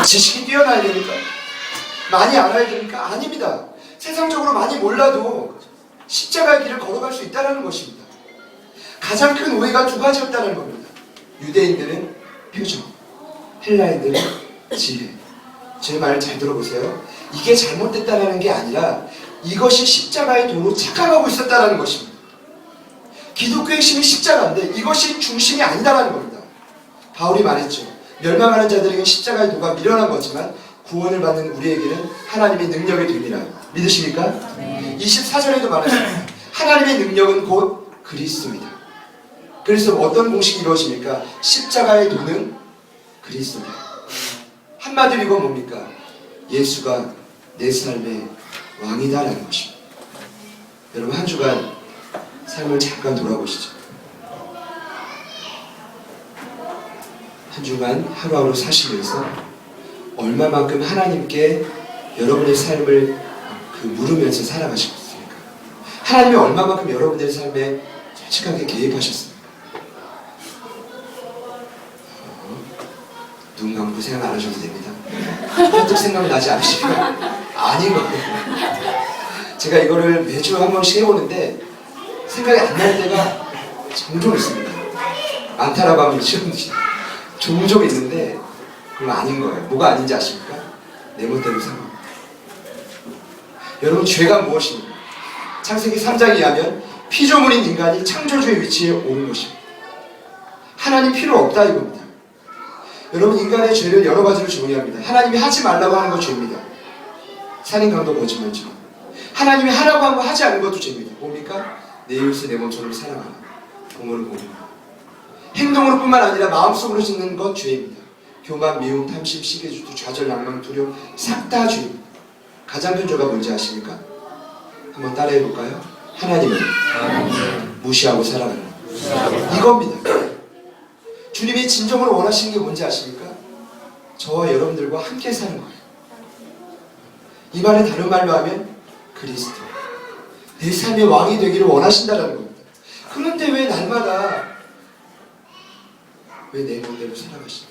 지식이 뛰어나야 됩니까? 많이 알아야 됩니까? 아닙니다. 세상적으로 많이 몰라도 십자가의 길을 걸어갈 수 있다는 것입니다. 가장 큰 오해가 두 가지였다는 겁니다. 유대인들은 표정, 헬라인들은 지혜. 제 말 잘 들어보세요. 이게 잘못됐다는 게 아니라 이것이 십자가의 도로 착각하고 있었다는 것입니다. 기독교의 힘이 십자가인데 이것이 중심이 아니다라는 겁니다. 바울이 말했죠. 멸망하는 자들에게는 십자가의 도가 미련한 거지만 구원을 받는 우리에게는 하나님의 능력이 됩니다. 믿으십니까? 네. 24절에도 말했습니다. 하나님의 능력은 곧 그리스도입니다. 그래서 어떤 공식이 이루어집니까? 십자가의 도는 그리스도입니다. 한마디로 이건 뭡니까? 예수가 내 삶의 왕이다라는 것입니다. 여러분 한 주간 삶을 잠깐 돌아보시죠. 한 주간 하루하루 사시면서 얼마만큼 하나님께 여러분의 삶을 물으면서 살아가셨습니까? 하나님이 얼마만큼 여러분의 삶에 솔직하게 개입하셨습니까? 눈 감고 생각 안 하셔도 됩니다. 한쪽 생각나지 않으시면 아닌 겁니다. 제가 이거를 매주 한 번씩 해보는데 생각이 안 날 때가 종종 있습니다. 많다라고 하면 싫은지 종종 있는데 그건 아닌 거예요. 뭐가 아닌지 아십니까? 내 멋대로 살아. 여러분 죄가 무엇입니까? 창세기 3장에 의하면 피조물인 인간이 창조주의 위치에 오른 것입니다. 하나님 필요 없다 이겁니다. 여러분 인간의 죄를 여러 가지로 정의합니다. 하나님이 하지 말라고 하는 거 죄입니다. 살인, 강도, 거짓말처럼. 하나님이 하라고 한 거 하지 않는 것도 죄입니다. 뭡니까? 내 이웃을 내 몸처럼 사랑하라. 부모를 보고. 행동으로 뿐만 아니라 마음속으로 짓는 것 죄입니다. 교만, 미움, 탐심, 시기질투, 좌절, 낭만, 두려움 싹 다 죄입니다. 가장 큰 죄가 뭔지 아십니까? 한번 따라해 볼까요? 하나님을 무시하고 살아가는 것. 이겁니다. 주님이 진정으로 원하시는 게 뭔지 아십니까? 저와 여러분들과 함께 사는 거예요. 이 말은 다른 말로 하면 그리스도. 내 삶의 왕이 되기를 원하신다는 겁니다. 그런데 왜 날마다 왜 내 멋대로 살아가시나?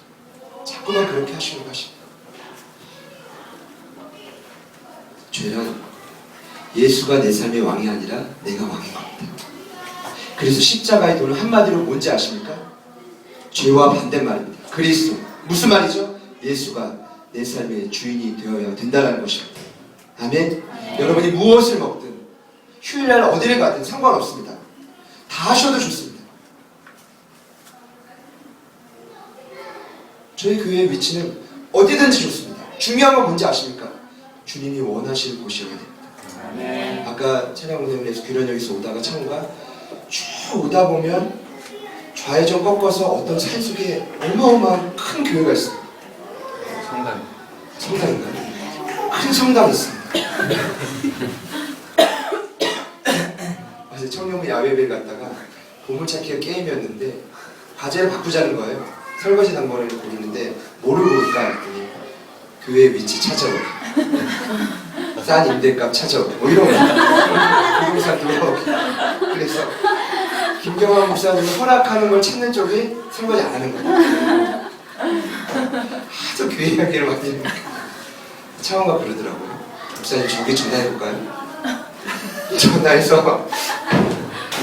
자꾸만 그렇게 하시려고 하십니다. 죄란 예수가 내 삶의 왕이 아니라 내가 왕인 겁니다. 그래서 십자가의 도는 한마디로 뭔지 아십니까? 죄와 반대말입니다. 그리스도. 무슨 말이죠? 예수가 내 삶의 주인이 되어야 된다는 것입니다. 아멘? 여러분이 무엇을 먹든 휴일날 어디를 가든 상관없습니다. 다 하셔도 좋습니다. 저희 교회의 위치는 어디든지 좋습니다. 중요한 건 뭔지 아십니까? 주님이 원하시는 곳이어야 됩니다. 아까 찬양 운행에서 교련역에서 오다가 창호가 쭉 오다 보면 좌회전 꺾어서 어떤 산속에 어마어마한 큰 교회가 있습니다. 성당인가요? 큰 성당이 있습니다. 그래서 청년부 야외를 갔다가 보물찾기가 게임이었는데 과제를 바꾸자는 거예요. 설거지 당번을 고르는데 뭐를 고를까 했더니 교회 위치 찾아오고 싼 임대값 찾아오고 뭐 이런 거 부동산 들어오고. 그래서 김경환 목사님이 허락하는 걸 찾는 쪽이 설거지 안 하는 거예요. 하도 교회 이야기를 많이 했는데 차원가 그러더라고요. 목사님 저기 전화해볼까요? 전화해서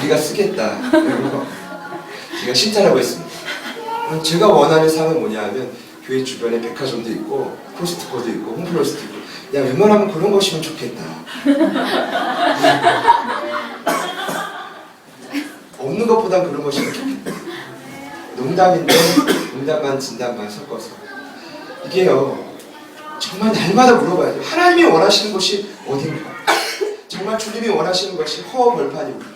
우리가 쓰겠다. 그리고 제가 신짜라고 했습니다. 제가 원하는 삶은 뭐냐 하면 교회 주변에 백화점도 있고 코스트코도 있고 홈플러스도 있고 야 웬만하면 그런 것이면 좋겠다. 없는 것보단 그런 것이면 좋겠다. 농담인데 농담만 진담만 섞어서 이게요 정말 날마다 물어봐야 돼요. 하나님이 원하시는 것이 어딘가? 정말 주님이 원하시는 것이 허허벌판입니다.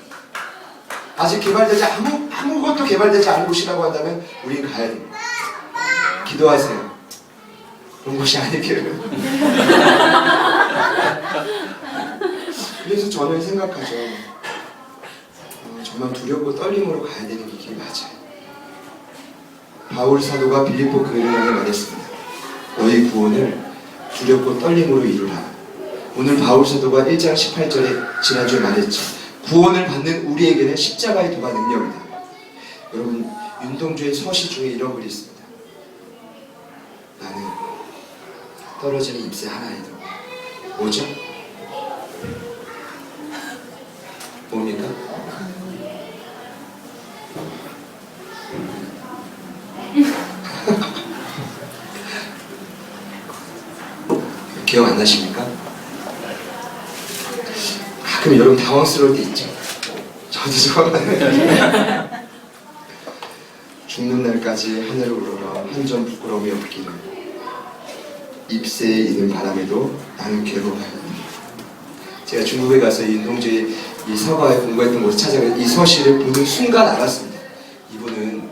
아직 개발되지 아무것도 개발되지 않은 곳이라고 한다면 우리는 가야 됩니다. 기도하세요. 그런 것이 아니기를. 그래서 저는 생각하죠. 정말 두렵고 떨림으로 가야 되는 길이 맞아요. 바울 사도가 빌립보 교회를 향해 말했습니다. 너희 구원을 두렵고 떨림으로 이루라. 오늘 바울 사도가 1장 18절에 지난주에 말했죠. 구원을 받는 우리에게는 십자가의 도가 능력이다. 여러분 윤동주의 서시 중에 이런 글이 있습니다. 나는 떨어지는 잎새 하나에도 뭐죠? 뭡니까? 기억 안 나십니까? 가끔 여러분 당황스러울 때 있죠. 저도 좋아하는 죽는 날까지 하늘을 우러러 한 점 부끄러움이 없기를 잎새에 있는 바람에도 나는 괴로워하였다. 제가 중국에 가서 이 운동주의 이 서가에 공부했던 곳을 찾아가 이 서시를 보는 순간 알았습니다. 이분은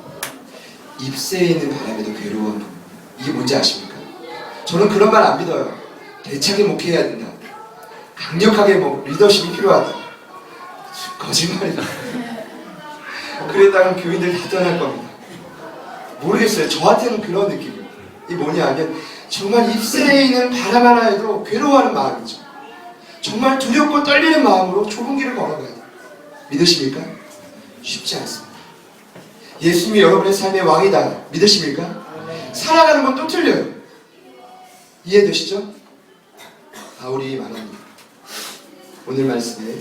잎새에 있는 바람에도 괴로워한 분. 이게 뭔지 아십니까? 저는 그런 말 안 믿어요. 대차게 목회해야 된다. 강력하게 리더십이 필요하다. 거짓말이다. 그랬다면 교인들 다 떠날 겁니다. 모르겠어요. 저한테는 그런 느낌이에요. 이 뭐냐 하면 정말 잎새에 있는 바람 하나에도 괴로워하는 마음이죠. 정말 두렵고 떨리는 마음으로 좁은 길을 걸어가야 돼요. 믿으십니까? 쉽지 않습니다. 예수님이 여러분의 삶의 왕이다. 믿으십니까? 살아가는 건 또 틀려요. 이해되시죠? 바울이 말합니다. 오늘 말씀에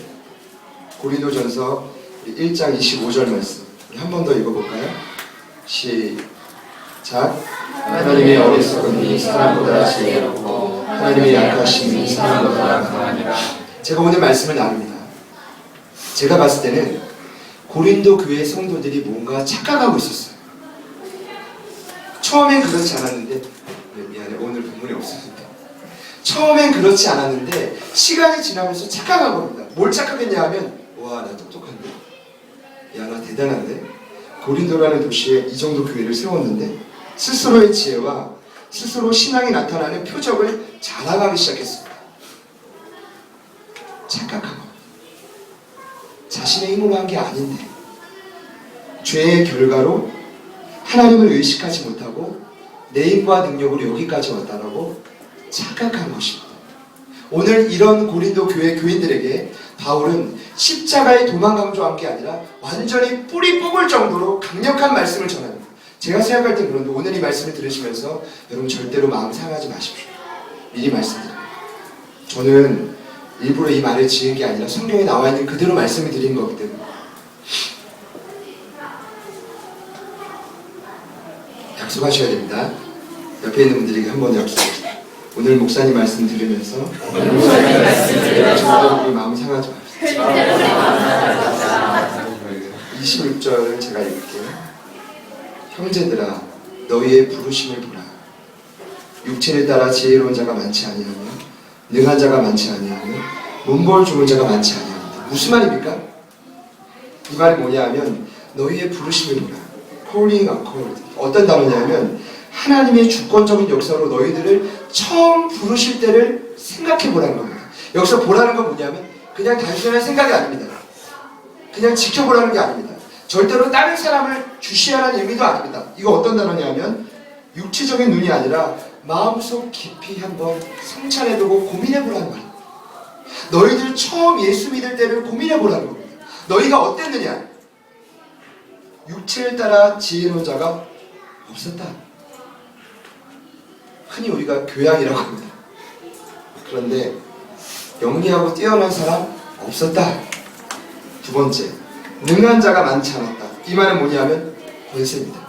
고린도전서 1장 25절 말씀 한 번 더 읽어볼까요? 시작. 하나님의 어리석음이 사람보다 지혜롭고 하나님의 약하심이 사람보다 강하니라. 제가 오늘 말씀을 나눕니다. 제가 봤을 때는 고린도 교회 성도들이 뭔가 착각하고 있었어요. 처음엔 그렇지 않았는데 미안해 오늘 본문이 없습니다. 처음엔 그렇지 않았는데 시간이 지나면서 착각한 겁니다. 뭘 착각했냐 하면 와 나 똑똑한데 야 나 대단한데 고린도라는 도시에 이 정도 교회를 세웠는데 스스로의 지혜와 스스로 신앙이 나타나는 표적을 자랑하기 시작했습니다. 착각한 겁니다. 자신의 힘으로 한 게 아닌데 죄의 결과로 하나님을 의식하지 못하고 내 힘과 능력으로 여기까지 왔다라고 착각한 것입니다. 오늘 이런 고린도 교회 교인들에게 바울은 십자가의 도망 강조한 게 아니라 완전히 뿌리 뽑을 정도로 강력한 말씀을 전합니다. 제가 생각할 때 그런데 오늘 이 말씀을 들으시면서 여러분 절대로 마음 상하지 마십시오. 미리 말씀드립니다. 저는 일부러 이 말을 지은 게 아니라 성경에 나와 있는 그대로 말씀을 드린 거기 때문에 약속하셔야 됩니다. 옆에 있는 분들에게 한번 약속하세요. 오늘 목사님 말씀 들으면서 절대로 마음 상하지 마십시오. 26절을 제가 읽을게요. 형제들아 너희의 부르심을 보라. 육체를 따라 지혜로운 자가 많지 아니하며 능한 자가 많지 아니하며 문벌 좋은 자가 많지 아니하니다. 무슨 말입니까? 이 말이 뭐냐 하면 너희의 부르심을 보라. calling and called. 어떤 단어냐면 하나님의 주권적인 역사로 너희들을 처음 부르실 때를 생각해 보라는 겁니다. 여기서 보라는 건 뭐냐면 그냥 단순한 생각이 아닙니다. 그냥 지켜보라는 게 아닙니다. 절대로 다른 사람을 주시하라는 의미도 아닙니다. 이거 어떤 단어냐면 육체적인 눈이 아니라 마음속 깊이 한번 성찰해두고 고민해보라는 말입니다. 너희들 처음 예수 믿을 때를 고민해보라는 겁니다. 너희가 어땠느냐? 육체를 따라 지혜로운 자가 없었다. 흔히 우리가 교양이라고 합니다. 그런데 영리하고 뛰어난 사람 없었다. 두 번째, 능한 자가 많지 않았다. 이 말은 뭐냐면 권세입니다.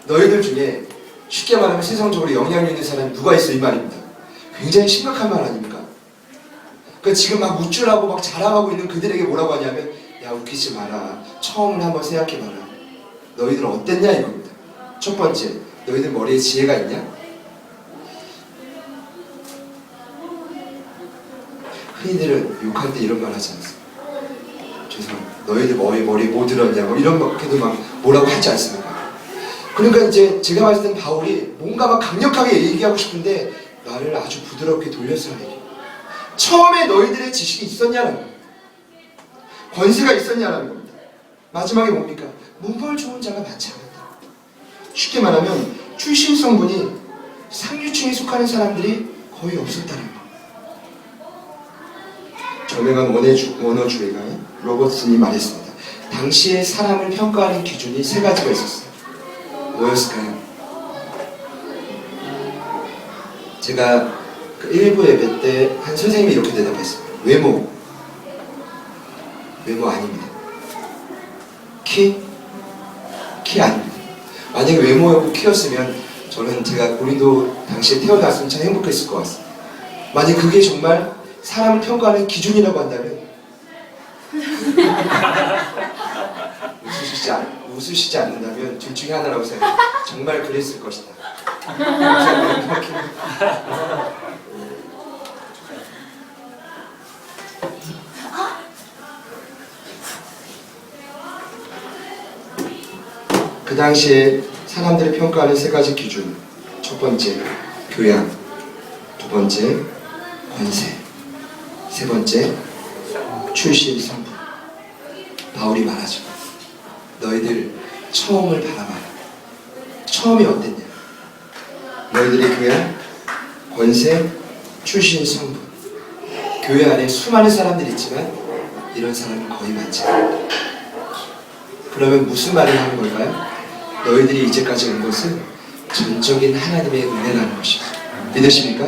너희들 중에 쉽게 말하면 세상적으로 영향력 있는 사람이 누가 있어 이 말입니다. 굉장히 심각한 말 아닙니까? 그러니까 지금 막 우쭐하고 막 자랑하고 있는 그들에게 뭐라고 하냐면 야 웃기지 마라. 처음을 한번 생각해봐라. 너희들 어땠냐 이겁니다. 첫 번째, 너희들 머리에 지혜가 있냐? 흔히들은 욕할 때 이런 말 하지 않습니까? 죄송합니다. 너희들 머리에 뭐 들었냐 뭐 이런 것도 막 뭐라고 하지 않습니까? 그러니까 이제 제가 봤을 땐 바울이 뭔가 막 강력하게 얘기하고 싶은데 말을 아주 부드럽게 돌려서 얘기해요. 처음에 너희들의 지식이 있었냐는 거예요. 권세가 있었냐는 겁니다. 마지막에 뭡니까? 문벌 좋은 자가 많지 않았다. 쉽게 말하면 출신 성분이 상류층에 속하는 사람들이 거의 없었다는 거예요. 저명한 원어주의가 로버슨이 말했습니다. 당시에 사람을 평가하는 기준이 세 가지가 있었어요. 뭐였을까요? 제가 그 일부 예배 때 한 선생님이 이렇게 대답했습니다. 외모 아닙니다. 키 아닙니다. 만약에 외모였고 키였으면 저는 제가 고린도 당시에 태어났으면 참 행복했을 것 같습니다. 만약 그게 정말 사람을 평가하는 기준이라고 한다면 웃으시지 않는다면 둘 중에 하나라고 생각해요. 정말 그랬을 것이다. 그 당시에 사람들이 평가하는 세 가지 기준. 첫 번째, 교양. 두 번째, 권세. 세 번째, 출신 성분. 바울이 말하죠. 너희들 처음을 바라봐라. 처음이 어땠냐? 너희들의 교양, 권세, 출신 성분. 교회 안에 수많은 사람들이 있지만 이런 사람은 거의 많지 않아. 그러면 무슨 말을 하는 걸까요? 너희들이 이제까지 온 것은 전적인 하나님의 은혜라는 것입니다. 믿으십니까?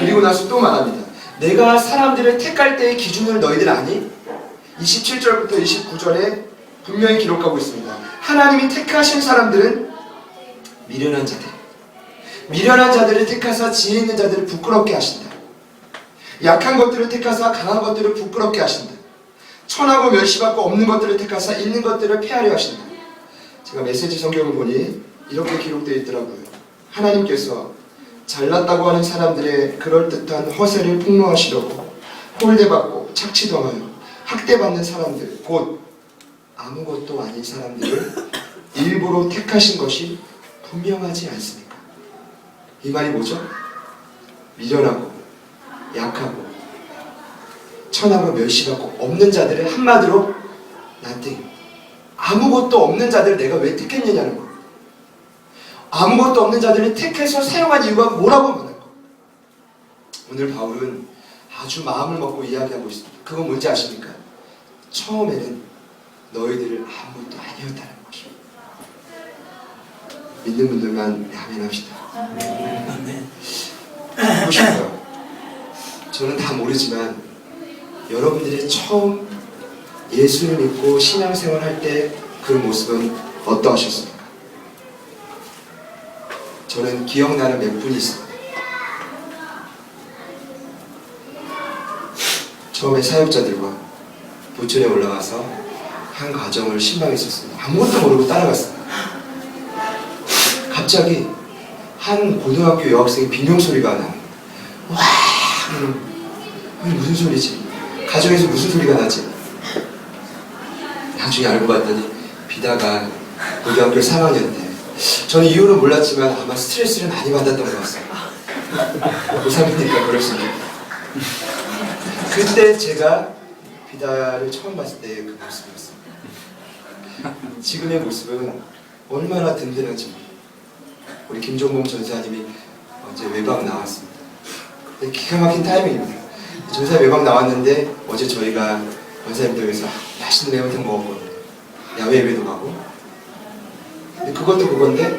그리고 나서 또 말합니다. 내가 사람들을 택할 때의 기준을 너희들 아니? 27절부터 29절에 분명히 기록하고 있습니다. 하나님이 택하신 사람들은 미련한 자들을 택하사 지혜 있는 자들을 부끄럽게 하신다. 약한 것들을 택하사 강한 것들을 부끄럽게 하신다. 천하고 멸시받고 없는 것들을 택하사 있는 것들을 폐하려 하신다. 제가 메시지 성경을 보니 이렇게 기록되어 있더라고요. 하나님께서 잘났다고 하는 사람들의 그럴듯한 허세를 폭로하시려고 홀대받고 착취당하여 학대받는 사람들, 곧 아무것도 아닌 사람들을 일부러 택하신 것이 분명하지 않습니까? 이 말이 뭐죠? 미련하고 약하고 천하고 멸시받고 없는 자들을 한마디로 nothing. 아무것도 없는 자들을 내가 왜 택했느냐는 거. 아무것도 없는 자들을 택해서 사용한 이유가 뭐라고 말할 거. 오늘 바울은 아주 마음을 먹고 이야기하고 있습니다. 그건 뭔지 아십니까? 처음에는 너희들을 아무것도 아니었다는 것입니다. 믿는 분들만 아멘 합시다. 보고 싶어요. 저는 다 모르지만 여러분들이 처음 예수를 믿고 신앙생활 할 때 그 모습은 어떠하셨습니까? 저는 기억나는 몇 분이 있습니다. 처음에 사역자들과 부천에 올라가서 한 가정을 신방했었습니다. 아무것도 모르고 따라갔습니다. 갑자기 한 고등학교 여학생의 비명소리가 나옵니다. 와! 무슨 소리지? 가정에서 무슨 소리가 나지? 나중에 알고 봤더니 비다가 고등학교 3학년 때 저는 이유는 몰랐지만 아마 스트레스를 많이 받았던 것 같습니다. 고3이니까 그럴 수 있겠다. 그때 제가 비다를 처음 봤을 때의 그 모습이었습니다. 지금의 모습은 얼마나 든든한지. 우리 김종봉 전사님이 어제 외박 나왔습니다. 기가 막힌 타이밍입니다. 전사 외박 나왔는데 어제 저희가 원사님들에서 맛있는 매운탕 먹었거든요. 야외 예배도 가고. 근데 그것도 그건데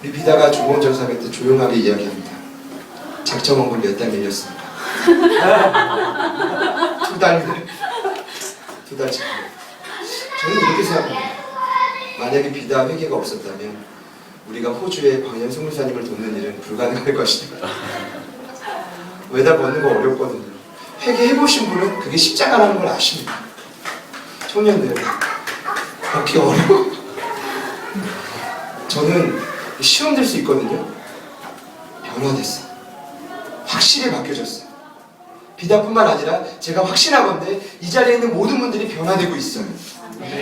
우리 비다가 조봉 전사님한테 조용하게 이야기합니다. 작정 원금 몇 달 밀렸습니까? 2달. 2달째. 저는 이렇게 생각합니다. 만약에 비다 회개가 없었다면 우리가 호주의 광현 성무사님을 돕는 일은 불가능할 것이다. 외다 걷는 거 어렵거든요. 회개해보신 분은 그게 십자가라는 걸 아십니다. 청년들 걷기 어려워. 저는 시험 될 수 있거든요. 변화됐어요. 확실히 바뀌어졌어요. 비다뿐만 아니라 제가 확신하건대 이 자리에 있는 모든 분들이 변화되고 있어요.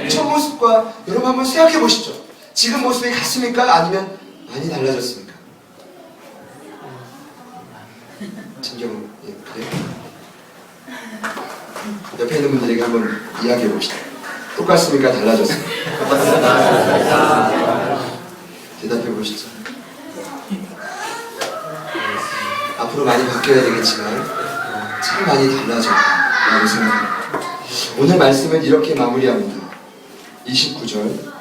첫 모습과 여러분 한번 생각해 보시죠. 지금 모습이 같습니까? 아니면 많이 달라졌습니까? 진경, 그래요? 옆에 있는 분들에게 한번 이야기해 봅시다. 똑같습니까? 달라졌습니까? 대답해 보시죠. 앞으로 많이 바뀌어야 되겠지만 참 많이 달라졌다라고 생각합니다. 오늘 말씀은 이렇게 마무리합니다. 29절,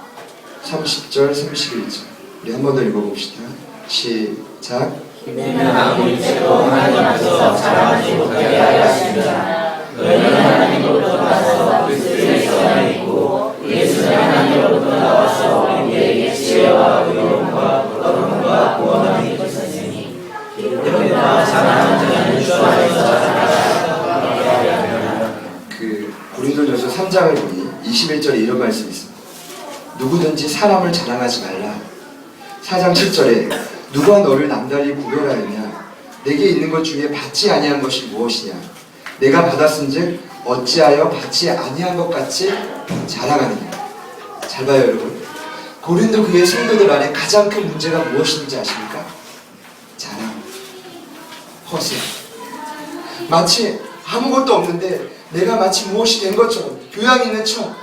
30절, 31절 우리 한 번 더 읽어봅시다. 시작. 이는 아무 일체도 하나님 앞에서 자랑하지 못하게 하려 하십니다. 너희는 하나님으로부터 나서 그리스도에서 하나 있고 예수는 하나님으로부터 나와서 우리에게 지혜와 의로움과 거룩함과 구원함이 있으니 이런 바 자랑하는 자는 주 안에서 자랑하라. 그 고린도전서 3장을 보니 21절에 이런 말씀이 있습니다. 누구든지 사람을 자랑하지 말라. 4장 7절에 누가 너를 남달리 구별하였냐? 내게 있는 것 중에 받지 아니한 것이 무엇이냐? 내가 받았은즉 어찌하여 받지 아니한 것 같이 자랑하느냐? 잘 봐요 여러분. 고린도 교회 성도들 안에 가장 큰 문제가 무엇인지 아십니까? 자랑, 허세. 마치 아무것도 없는데 내가 마치 무엇이 된 것처럼 교양 있는 척,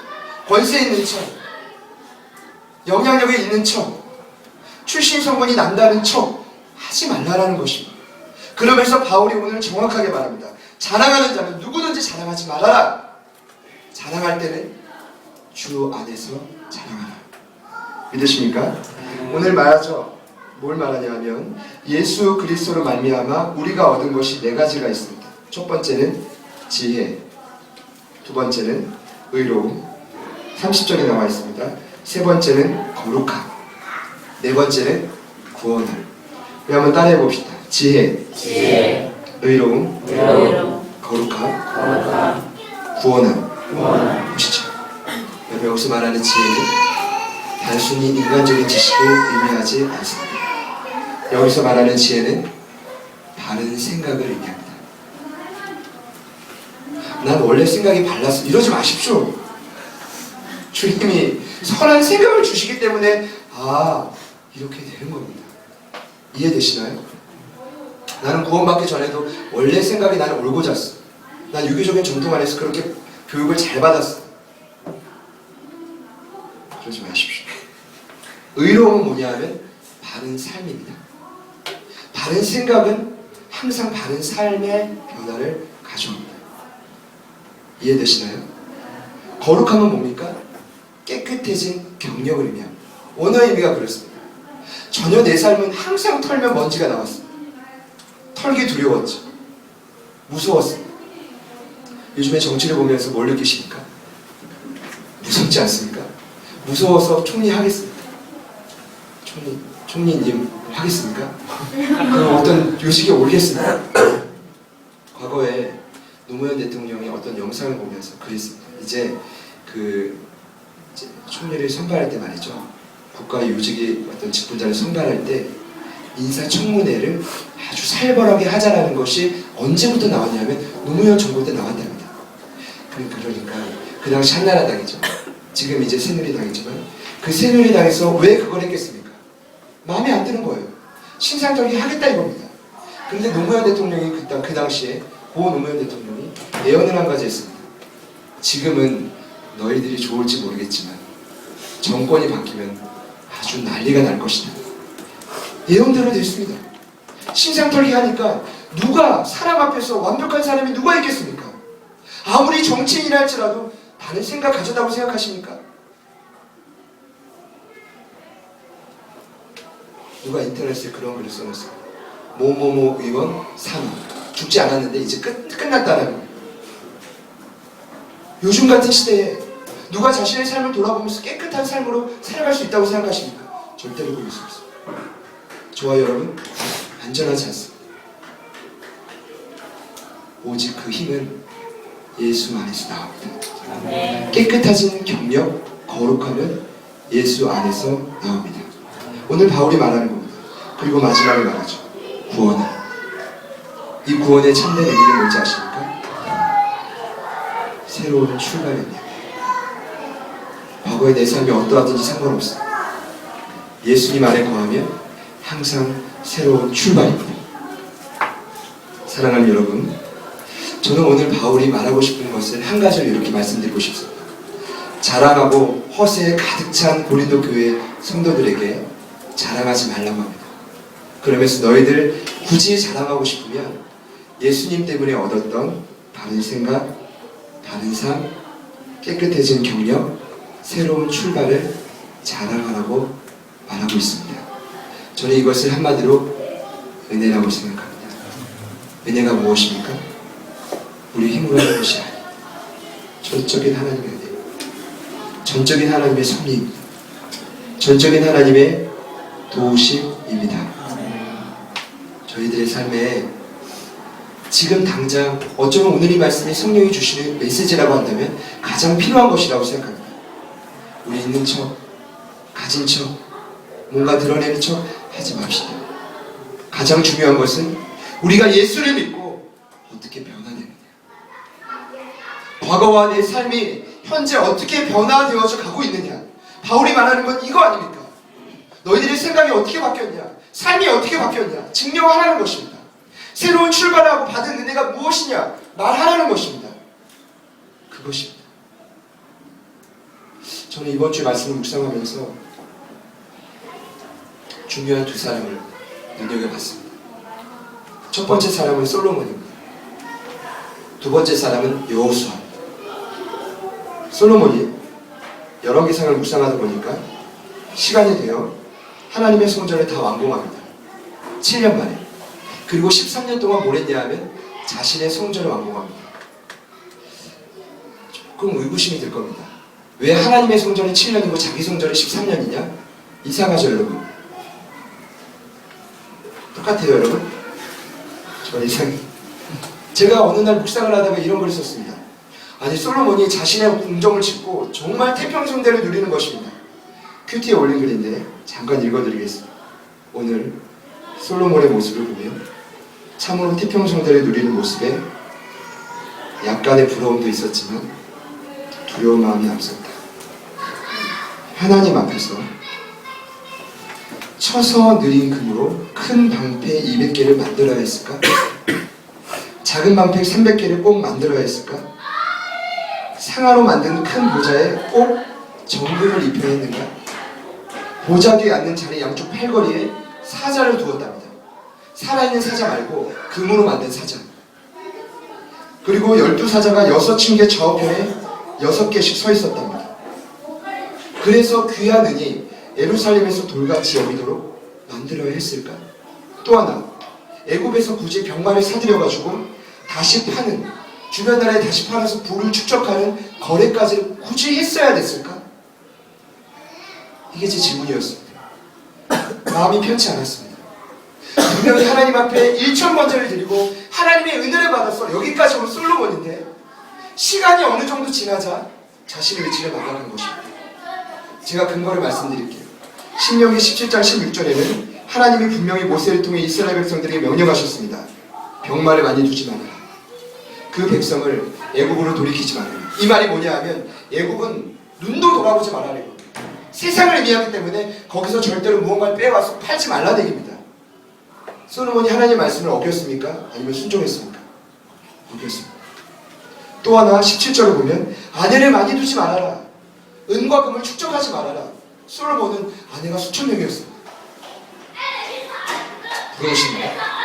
권세 있는 척, 영향력이 있는 척, 출신 성분이 난다는 척 하지 말라라는 것입니다. 그러면서 바울이 오늘 정확하게 말합니다. 자랑하는 자는 누구든지 자랑하지 말아라. 자랑할 때는 주 안에서 자랑하라. 믿으십니까? 오늘 말하죠. 뭘 말하냐 하면 예수 그리스도로 말미암아 우리가 얻은 것이 네 가지가 있습니다. 첫 번째는 지혜, 두 번째는 의로움, 30절에 나와 있습니다. 세 번째는 거룩함, 네 번째는 구원함. 우리 한번 따라해 봅시다. 지혜, 의로움, 거룩함, 구원함. 보시죠. 여러분 여기서 말하는 지혜는 단순히 인간적인 지식을 의미하지 않습니다. 여기서 말하는 지혜는 바른 생각을 의미합니다. 난 원래 생각이 발랐어. 이러지 마십시오. 주님이 선한 생각을 주시기 때문에 이렇게 되는 겁니다. 이해되시나요? 나는 구원받기 전에도 원래 생각이 나는 올고잤어. 난 유교적인 전통 안에서 그렇게 교육을 잘 받았어. 그러지 마십시오. 의로움은 뭐냐 하면 바른 삶입니다. 바른 생각은 항상 바른 삶의 변화를 가져옵니다. 이해되시나요? 거룩함은 뭡니까? 깨끗해진 경력을 의미합니다. 원어의 의미가 그렇습니다. 전혀 내 삶은 항상 털면 먼지가 나왔습니다. 털기 두려웠죠. 무서웠습니다. 요즘에 정치를 보면서 뭘 느끼십니까? 무섭지 않습니까? 무서워서 총리 하겠습니까? 총리님 하겠습니까? 그럼 어떤 요직에 오르겠습니까? 과거에 노무현 대통령이 어떤 영상을 보면서 그랬습니다. 이제 총리를 선발할 때 말이죠. 국가 요직의 어떤 직분자를 선발할 때 인사청문회를 아주 살벌하게 하자라는 것이 언제부터 나왔냐면 노무현 정부 때 나왔답니다. 그러니까 그 당시 한나라당이죠. 지금 이제 새누리당이지만 그 새누리당에서 왜 그걸 했겠습니까? 마음에 안 드는 거예요. 신상정의 하겠다 이겁니다. 그런데 노무현 대통령이 그 당시에 고 노무현 대통령이 예언을 한 가지 했습니다. 지금은 너희들이 좋을지 모르겠지만 정권이 바뀌면 아주 난리가 날 것이다. 예언대로 됐습니다. 신상털기 하니까 누가 사람 앞에서 완벽한 사람이 누가 있겠습니까? 아무리 정치인이라 할지라도 다른 생각 가졌다고 생각하십니까? 누가 인터넷에 그런 글을 써놨어요. 뭐뭐뭐 의원 사망. 죽지 않았는데 이제 끝났다는 거예요. 요즘 같은 시대에 누가 자신의 삶을 돌아보면서 깨끗한 삶으로 살아갈 수 있다고 생각하십니까? 절대로 그럴 수 없어요. 저와 여러분 안전하지 않습니다. 오직 그 힘은 예수 안에서 나옵니다. 깨끗해진 경력, 거룩함은 예수 안에서 나옵니다. 오늘 바울이 말하는 겁니다. 그리고 마지막에 말하죠. 구원함. 이 구원의 참된 의미는 뭔지 아십니까? 새로운 출발입니다. 과거의 내 삶이 어떠하든지 상관없어. 예수님 안에 거하면 항상 새로운 출발입니다. 사랑하는 여러분, 저는 오늘 바울이 말하고 싶은 것을 한 가지를 이렇게 말씀드리고 싶습니다. 자랑하고 허세에 가득 찬 고린도 교회 성도들에게 자랑하지 말라고 합니다. 그러면서 너희들 굳이 자랑하고 싶으면 예수님 때문에 얻었던 바른 생각, 바른 삶, 깨끗해진 경력, 새로운 출발을 자랑하라고 말하고 있습니다. 저는 이것을 한마디로 은혜라고 생각합니다. 은혜가 무엇입니까? 우리 힘으로 하는 것이 아니에요. 전적인 하나님의 은혜, 전적인 하나님의 섭리입니다. 전적인 하나님의 도우심입니다. 저희들의 삶에 지금 당장 어쩌면 오늘 이 말씀이 성령이 주시는 메시지라고 한다면 가장 필요한 것이라고 생각합니다. 우리 있는 척, 가진 척, 뭔가 드러내는 척 하지 맙시다. 가장 중요한 것은 우리가 예수를 믿고 어떻게 변화되느냐, 과거와 내 삶이 현재 어떻게 변화되어져 가고 있느냐. 바울이 말하는 건 이거 아닙니까? 너희들의 생각이 어떻게 바뀌었냐, 삶이 어떻게 바뀌었냐 증명하라는 것입니다. 새로운 출발하고 받은 은혜가 무엇이냐 말하라는 것입니다. 그것입니다. 저는 이번 주에 말씀을 묵상하면서 중요한 두 사람을 눈여겨봤습니다. 첫 번째 사람은 솔로몬입니다. 두 번째 사람은 여호수아입니다. 솔로몬이 여러 기상을 묵상하다 보니까 시간이 되어 하나님의 성전을 다 완공합니다. 7년 만에. 그리고 13년 동안 뭘 했냐 하면 자신의 성전을 완공합니다. 조금 의구심이 들 겁니다. 왜 하나님의 성전이 7년이고 자기 성전이 13년이냐? 이상하죠 여러분? 똑같아요 여러분? 저는 이상해요. 제가 어느 날 묵상을 하다가 이런 글을 썼습니다. 아니 솔로몬이 자신의 궁정을 짓고 정말 태평성대를 누리는 것입니다. 큐티에 올린 글인데 잠깐 읽어드리겠습니다. 오늘 솔로몬의 모습을 보면 참으로 태평성대를 누리는 모습에 약간의 부러움도 있었지만 두려운 마음이 앞섰다. 하나님 앞에서 쳐서 느린 금으로 큰 방패 200개를 만들어야 했을까? 작은 방패 300개를 꼭 만들어야 했을까? 상아로 만든 큰 보좌에 꼭 정금을 입혀야 했는가? 보좌 뒤에 앉는 자리 양쪽 팔걸이에 사자를 두었답니다. 살아있는 사자 말고 금으로 만든 사자. 그리고 12사자가 6층계 좌우편에 6개씩 서 있었답니다. 그래서 귀한 은이 예루살렘에서 돌같이 여기도록 만들어야 했을까? 또 하나, 애굽에서 굳이 병마를 사들여가지고 다시 파는, 주변 나라에 다시 팔아서 부를 축적하는 거래까지 굳이 했어야 됐을까? 이게 제 질문이었습니다. 마음이 편치 않았습니다. 분명히 하나님 앞에 1,000번제를 드리고 하나님의 은혜를 받아서 여기까지 온 솔로몬인데 시간이 어느 정도 지나자 자신의 의지를 망각한 것입니다. 제가 근거를 말씀드릴게요. 신명기 17장 16절에는 하나님이 분명히 모세를 통해 이스라엘 백성들에게 명령하셨습니다. 병마를 많이 두지 말아라. 그 백성을 애굽으로 돌이키지 말아라. 이 말이 뭐냐 하면 애굽은 눈도 돌아보지 말라는 겁니다. 세상을 의미하기 때문에 거기서 절대로 무언가를 빼와서 팔지 말라는 얘기입니다. 솔로몬이 하나님의 말씀을 어겼습니까? 아니면 순종했습니까? 어겼습니다. 또 하나 17절을 보면 아내를 많이 두지 말아라. 은과 금을 축적하지 말아라. 솔로몬은 아내가 수천 명이었습니다. 부러우십니까?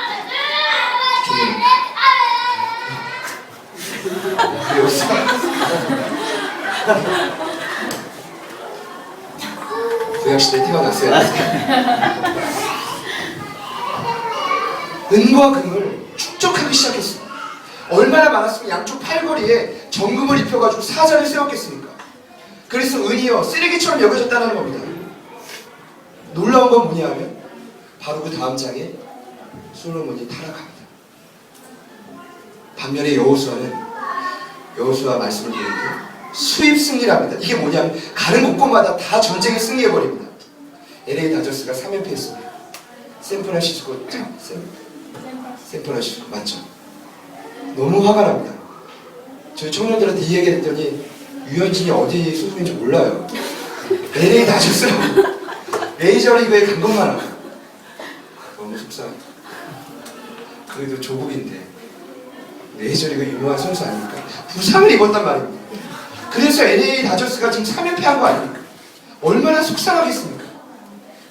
구약시대에 태어났어요. 은과 금을 축적하기 시작했습니다. 얼마나 많았으면 양쪽 팔걸이에 정금을 입혀가지고 사자를 세웠겠습니까? 그래서 은이요 쓰레기처럼 여겨졌다는 겁니다. 놀라운 건 뭐냐 하면 바로 그 다음 장에 솔로몬이 타락합니다. 반면에 여호수아 말씀을 보는데 수입 승리랍니다. 이게 뭐냐면 가는 곳곳마다 다 전쟁에 승리해버립니다. LA 다저스가 3연패했습니다. 샌프란시스코 맞죠? 너무 화가 납니다. 저희 청년들한테 이 얘기를 했더니 유현진이 어디 소속인지 몰라요. LA 다저스라고 메이저리그에 간 것만 알아요. 너무 속상해. 그래도 조국인데 메이저리그 유명한 선수 아닙니까? 부상을 입었단 말입니다. 그래서 LA 다저스가 지금 3연패한 거 아닙니까? 얼마나 속상하겠습니까?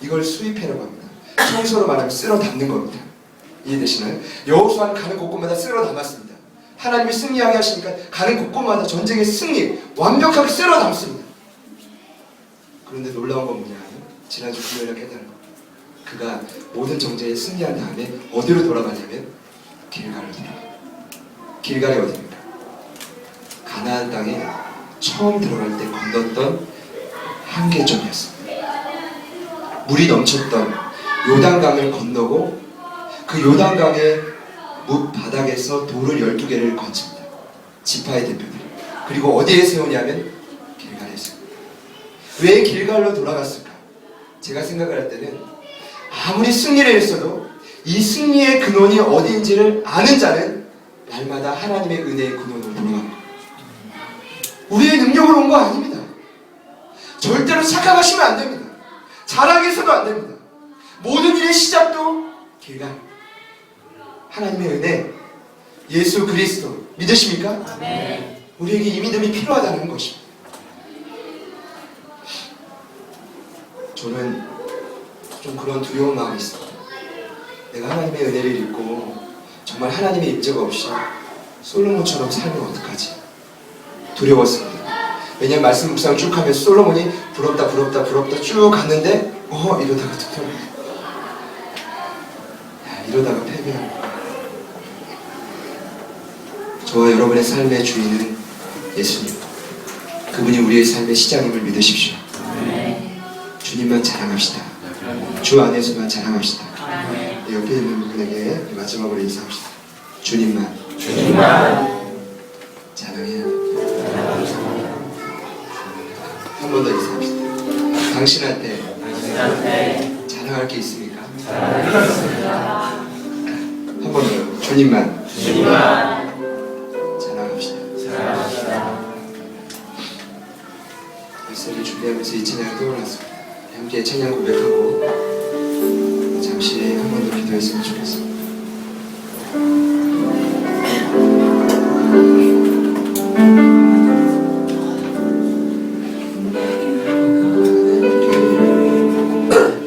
이걸 수입해라고 합니다. 청소로 말하면 쓸어 담는 겁니다. 이해되시나요? 여호수아는 가는 곳곳마다 쓸어 담았습니다. 하나님이 승리하게 하시니까 가는 곳곳마다 전쟁의 승리 완벽하게 쓸어 담습니다. 그런데 놀라운 건 뭐냐 하면 지난주 금요일에 깨달은 겁니다. 그가 모든 정제에 승리한 다음에 어디로 돌아가냐면 길갈로 돌아가요. 길갈이 어디입니까? 가나안 땅에 처음 들어갈 때 건넜던 한계점이었습니다. 물이 넘쳤던 요단강을 건너고 그 요단강의 바닥에서 돌을 12개를 건집니다. 지파의 대표들. 그리고 어디에 세우냐면 길갈에 세웁니다. 왜 길갈로 돌아갔을까? 제가 생각을 할 때는 아무리 승리를 했어도 이 승리의 근원이 어디인지를 아는 자는 날마다 하나님의 은혜의 근원으로 돌아갑니다. 우리의 능력으로 온 거 아닙니다. 절대로 착각하시면 안 됩니다. 자랑해서도 안 됩니다. 모든 일의 시작도 길갈. 하나님의 은혜, 예수 그리스도 믿으십니까? 네. 우리에게 이 믿음이 필요하다는 것입니다. 저는 좀 그런 두려운 마음이 있습니다. 내가 하나님의 은혜를 잊고 정말 하나님의 임재가 없이 솔로몬처럼 살면 어떡하지? 두려웠습니다. 왜냐면 말씀 묵상 쭉 하면 솔로몬이 부럽다 부럽다 부럽다 쭉 갔는데 이러다가 툭 이러다가 패배하는 거야. 저와 여러분의 삶의 주인은 예수님. 그분이 우리의 삶의 시작임을 믿으십시오. 주님만 자랑합시다. 주 안에서만 자랑합시다. 옆에 있는 분에게 마지막으로 인사합시다. 주님만 자랑해야 합니다. 한 번 더 인사합시다. 당신한테 자랑할 게 있습니까? 한 번 더요. 주님만 자랑합시다. 말씀을 준비하면서 이 찬양을 떠올랐습니다. 함께 찬양 고백하고 잠시 한 번 더 기도했으면 좋겠습니다.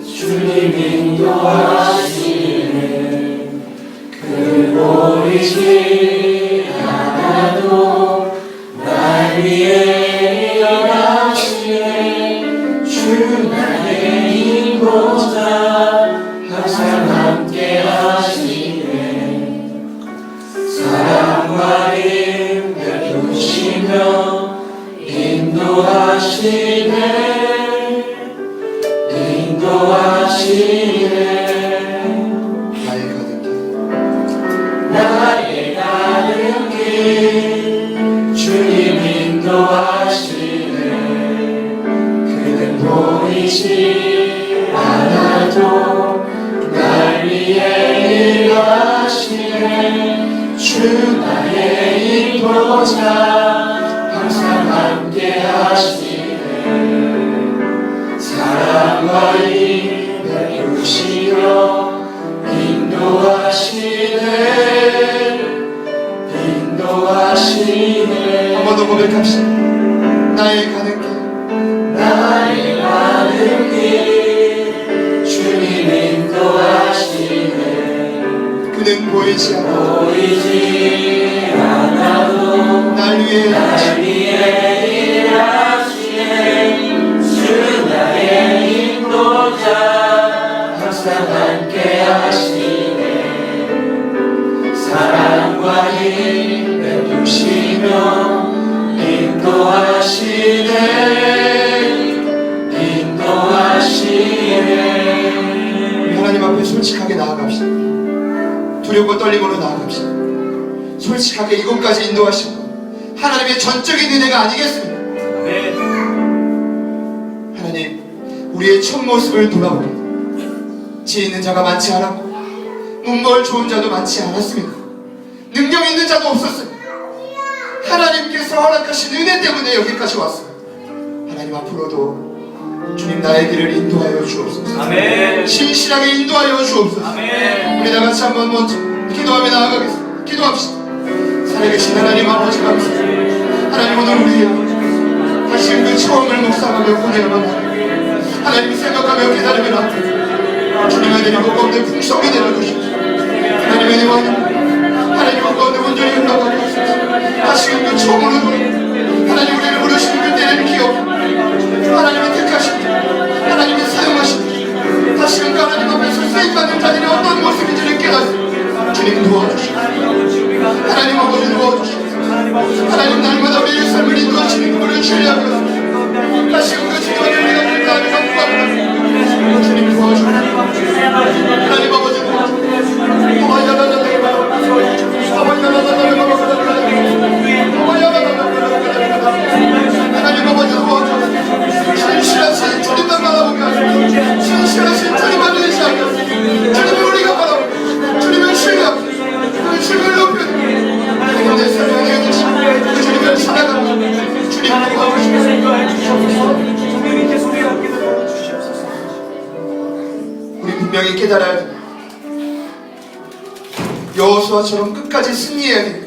주님 인도하시는 그 보이지 않아도 날 위해 일하시네. 주 나의 인도자 항상 함께 하시네. 사랑과 힘을 주시며 인도하시네. 나의 가는 길 주님 인도하시네. 그는 보이지 않아도 날 위해 일하시네. 주 나의 인도자 항상 함께 하시네. 사랑과 힘을 주시며 인도하시네. 한 번 더 고백합시다. 나의 가는 길 주님 인도하시네. 그는 보이지 않아도 날 위해 일하시네. 주 나의 인도자 항상 함께 하시네. 사랑과 힘을 주시며 인도하시네. 하나님 앞에 솔직하게 나아갑시다. 두렵고 떨림으로 나아갑시다. 솔직하게 이곳까지 인도하신 분 하나님의 전적인 은혜가 아니겠습니까? 하나님, 우리의 첫 모습을 돌아봅니다. 지혜 있는 자가 많지 않았고 문벌 좋은 자도 많지 않았습니다. 능력 있는 자도 없었습니다. 하나님께서 허락하신 은혜 때문에 여기까지 왔습니다. 하나님, 앞으로도 주님 나의 길을 인도하여 주옵소서. 아멘. 신실하게 인도하여 주옵소서. 아멘. 우리 다같이 한번 먼저 기도하며 나아가겠습니다. 기도합시다. 살아계신 하나님 아버지 감사합니다. 하나님, 오늘 우리 다시 그 처음을 묵상하며 보내야만 하나님, 하나님 생각하며 기다리며 나옵니다. 주님의 은혜가 가운데 풍성히 내려주십시오. 하나님의 은혜와 하나님 가운데 온전히 흘러가게 하십시오. 다시금 그 처음으로 하나님 우리를 부르시는 그때를 기억, 하나님의 택하신 하나님의 사용하신 다시금 하나님 앞에서 주시옵소서. 성령님께 소리에 함께 들어 주시옵소서. 우리 분명히 깨달아야 됩니다. 여호수아처럼 끝까지 승리해야 됩니다.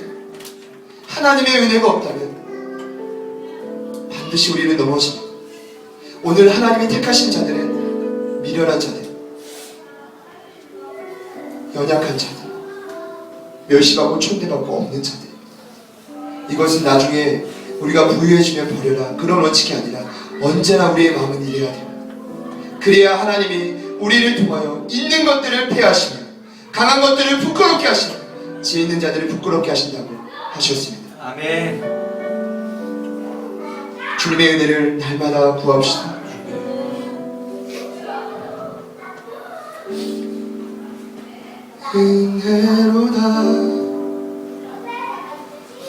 하나님의 은혜가 없다면 반드시 우리는 넘어집니다. 오늘 하나님이 택하신 자들은 미련한 자들, 연약한 자들, 멸시받고 천대받고 없는 자들. 이것은 나중에 우리가 부유해지면 버려라 그런 원칙이 아니라 언제나 우리의 마음은 이래야 됩니다. 그래야 하나님이 우리를 통하여 있는 것들을 폐하시며 강한 것들을 부끄럽게 하시며 지혜 있는 자들을 부끄럽게 하신다고 하셨습니다. 아멘. 주님의 은혜를 날마다 구합시다. 은혜로다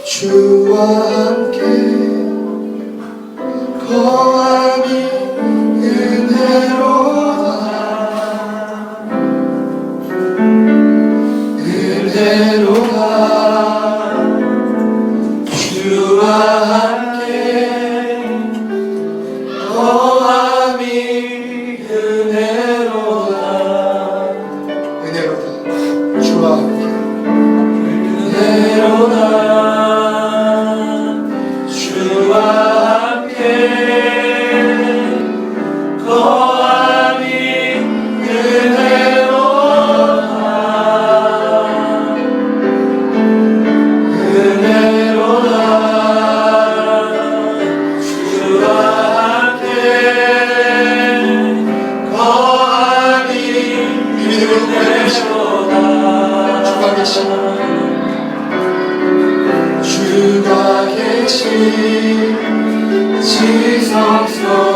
주와 함께 거함이 은혜로다 은혜로다 주와 함께 거함이 은혜로다 은혜로다 주와 함께 은혜로다 주와 함께 거함이 은혜로다 은혜로다 주와 함께 거함이 은혜로다 주가 계신 주가 계신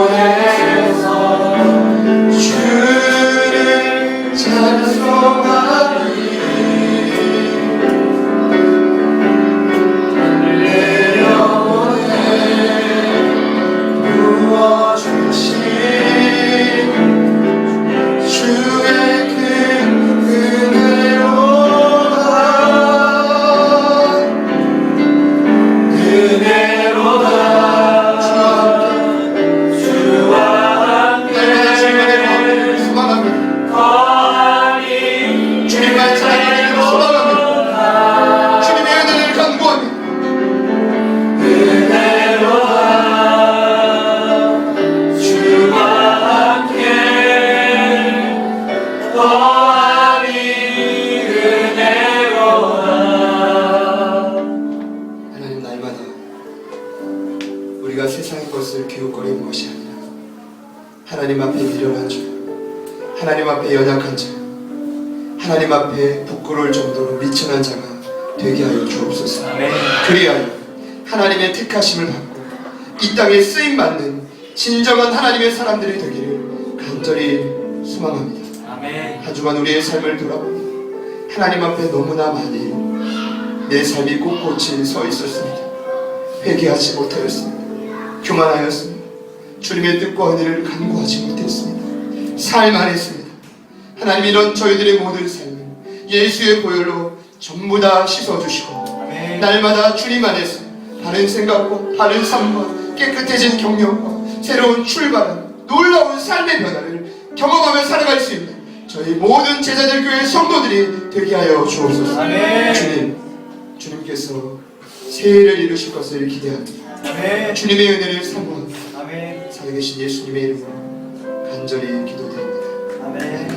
지성소에서 주를 찬송하리 내 영혼에 부어주신 주의 큰 은혜로다 은혜로다 주와 함께 날마다 주님만의 마음을 소망합니다. 주님만 사랑하는 소망합니다. 주님의 은혜를 간구합니다. 은혜로다 주와 함께 거함이 은혜로다. 하나님 날마다 우리가 세상의 것을 기웃거리는 것이 아니라 하나님 앞에 미련한 자, 하나님 앞에 연약한 자, 하나님 앞에 부끄러울 정도로 미천한 자가 되게 하여 주옵소서. 아멘. 그리하여 하나님의 택하심을 받고 이 땅에 쓰임받는 진정한 하나님의 사람들이 되기를 간절히 소망합니다. 아멘. 한 주간 우리의 삶을 돌아보니 하나님 앞에 너무나 많이 내 삶이 꼿꼿이 서 있었습니다. 회개하지 못하였습니다. 교만하였습니다. 주님의 뜻과 은혜를 간구하지 못했습니다. 삶 안 했습니다. 하나님 이런 저희들의 모든 삶은 예수의 보혈로 전부 다 씻어주시고 아멘. 날마다 주님 안에서 바른 생각과 바른 삶과 깨끗해진 경력과 새로운 출발은 놀라운 삶의 변화를 경험하며 살아갈 수 있는 저희 모든 제자들 교회 성도들이 되게 하여 주옵소서. 아멘. 주님께서 새해를 이루실 것을 기대합니다. 아멘. 주님의 은혜를 사모합니다. 아멘. 살아계신 예수님의 이름으로 간절히 기도드립니다. 아멘.